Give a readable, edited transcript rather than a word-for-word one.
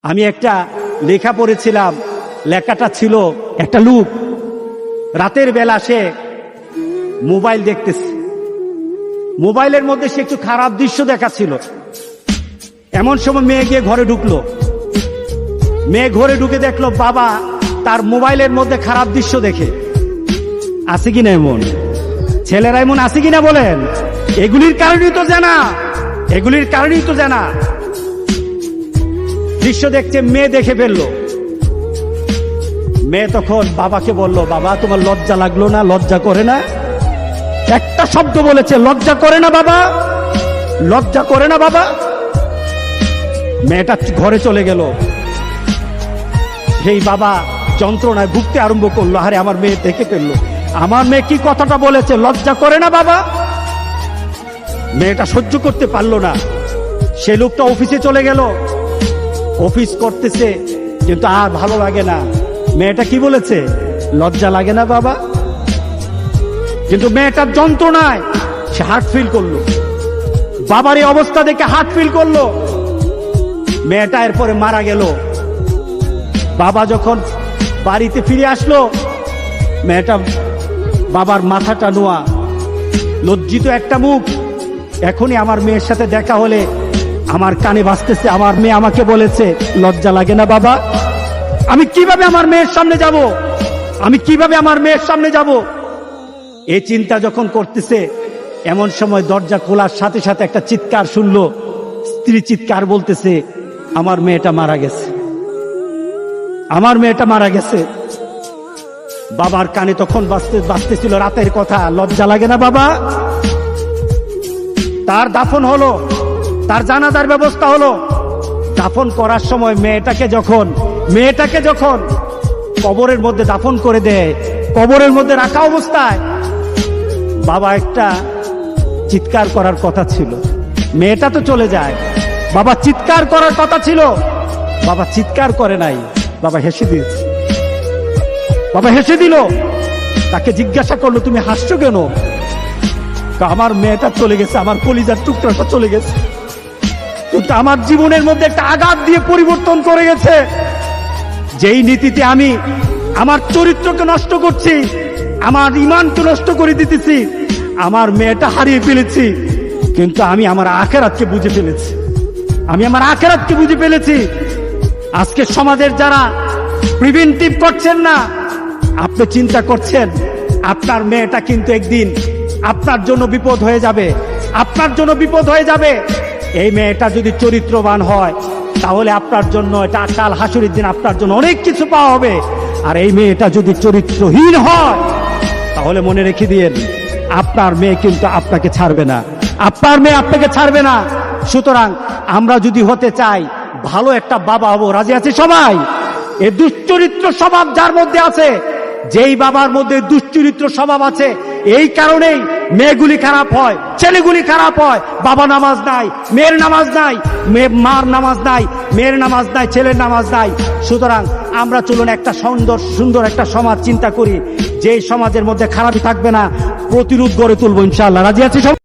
আমি একটা লেখা পড়েছিলাম, লেখাটা ছিল একটা লোক রাতের বেলা সে মোবাইল দেখতেছে, মোবাইলের মধ্যে সে একটু খারাপ দৃশ্য দেখাচ্ছিল। এমন সময় মেয়ে গিয়ে ঘরে ঢুকলো, মেয়ে ঘরে ঢুকে দেখলো বাবা তার মোবাইলের মধ্যে খারাপ দৃশ্য দেখে। আছে কিনা এমন ছেলেরা, এমন আছে কিনা বলেন? এগুলির কারণেই তো জানা, এগুলির কারণেই তো জানা। দৃশ্য দেখছে, মেয়ে দেখে ফেললো। মেয়ে তখন বাবাকে বলল, বাবা তোমার লজ্জা লাগলো না? লজ্জা করে না? একটা শব্দ বলেছে, লজ্জা করে না বাবা, লজ্জা করে না বাবা। মেয়েটা ঘরে চলে গেল। সেই বাবা যন্ত্রণায় ভুগতে আরম্ভ করলো, আরে আমার মেয়ে দেখে ফেললো, আমার মেয়ে কি কথাটা বলেছে, লজ্জা করে না বাবা। মেয়েটা সহ্য করতে পারলো না, সে লোকটা অফিসে চলে গেল। অফিস করতেছে কিন্তু আর ভালো লাগে না। মেয়েটা কি বলেছে, লজ্জা লাগে না বাবা? কিন্তু মেয়েটার যন্ত্রণায় সে হার্ট ফিল করলো, বাবার এই অবস্থা দেখে হার্ট ফিল করলো। মেয়েটা এরপরে মারা গেল। বাবা যখন বাড়িতে ফিরে আসলো, মেয়েটা বাবার মাথাটা নোয়া, লজ্জিত একটা মুখ। এখনই আমার মেয়ের সাথে দেখা হলে আমার কানে বাজতেছে, আমার মেয়ে আমাকে বলেছে লজ্জা লাগে না বাবা? আমি কিভাবে আমার মেয়ের সামনে যাব? আমি কিভাবে আমার মেয়ের সামনে যাব? এই চিন্তা যখন করতেছে, এমন সময় দরজা খোলার সাথে সাথে একটা চিৎকার শুনলো। স্ত্রী চিৎকার বলতেছে, আমার মেয়েটা মারা গেছে, আমার মেয়েটা মারা গেছে। বাবার কানে তখন বাজতেছিল রাতের কথা, লজ্জা লাগে না বাবা? তার দাফন হলো, তার জানাজার ব্যবস্থা হলো। দাফন করার সময় মেয়েটাকে যখন কবরের মধ্যে দাফন করে দেয়, কবরের মধ্যে রাখা অবস্থায় বাবা একটা চিৎকার করার কথা ছিল। মেয়েটা তো চলে যায়, বাবা চিৎকার করার কথা ছিল, বাবা চিৎকার করে নাই, বাবা হেসে দিয়েছে। বাবা হেসে দিল। তাকে জিজ্ঞাসা করলো, তুমি হাসছো কেন? আমার মেয়েটা চলে গেছে, আমার কলিজার টুকরাটা চলে গেছে, কিন্তু আমার জীবনের মধ্যে একটা আঘাত দিয়ে পরিবর্তন করে গেছে। যেই নীতিতে আমি আমার চরিত্রকে নষ্ট করছি, আমার ঈমানকে নষ্ট করে দিতেছি, আমার মেয়েটা হারিয়ে ফেলেছি, কিন্তু আমি আমার আখিরাতকে বুঝে ফেলেছি, আমি আমার আখিরাতকে বুঝে ফেলেছি। আজকে সমাজের যারা প্রিভেন্টিভ করছেন না, আপনি চিন্তা করছেন আপনার মেয়েটা কিন্তু একদিন আপনার জন্য বিপদ হয়ে যাবে, আপনার জন্য বিপদ হয়ে যাবে। এই মেয়েটা যদি চরিত্রবান হয় তাহলে আপনার জন্য এটা কাল হাসুরের দিন আপনার জন্য অনেক কিছু পাওয়া হবে। আর এই মেয়েটা যদি চরিত্রহীন হয় তাহলে মনে রেখে দিয়েন, আপনার মেয়ে কিন্তু আপনাকে ছাড়বে না, আপনার মেয়ে আপনাকে ছাড়বে না। সুতরাং আমরা যদি হতে চাই ভালো একটা বাবা হবো, রাজি আছে সবাই? এই দুশ্চরিত্র স্বভাব যার মধ্যে আছে, যেই বাবার মধ্যে দুশ্চরিত্র স্বভাব আছে, এই কারণেই মেয়েগুলি খারাপ হয়, ছেলেগুলি খারাপ হয়। বাবা নামাজ নাই, মেয়ের নামাজ নাই, মার নামাজ নাই, মেয়ের নামাজ নাই, ছেলের নামাজ নাই। সুতরাং আমরা চলুন একটা সুন্দর একটা সমাজ চিন্তা করি, যে সমাজের মধ্যে খারাপই থাকবে না, প্রতিরোধ গড়ে তুলবো ইনশাআল্লাহ। রাজি আছে সবাই?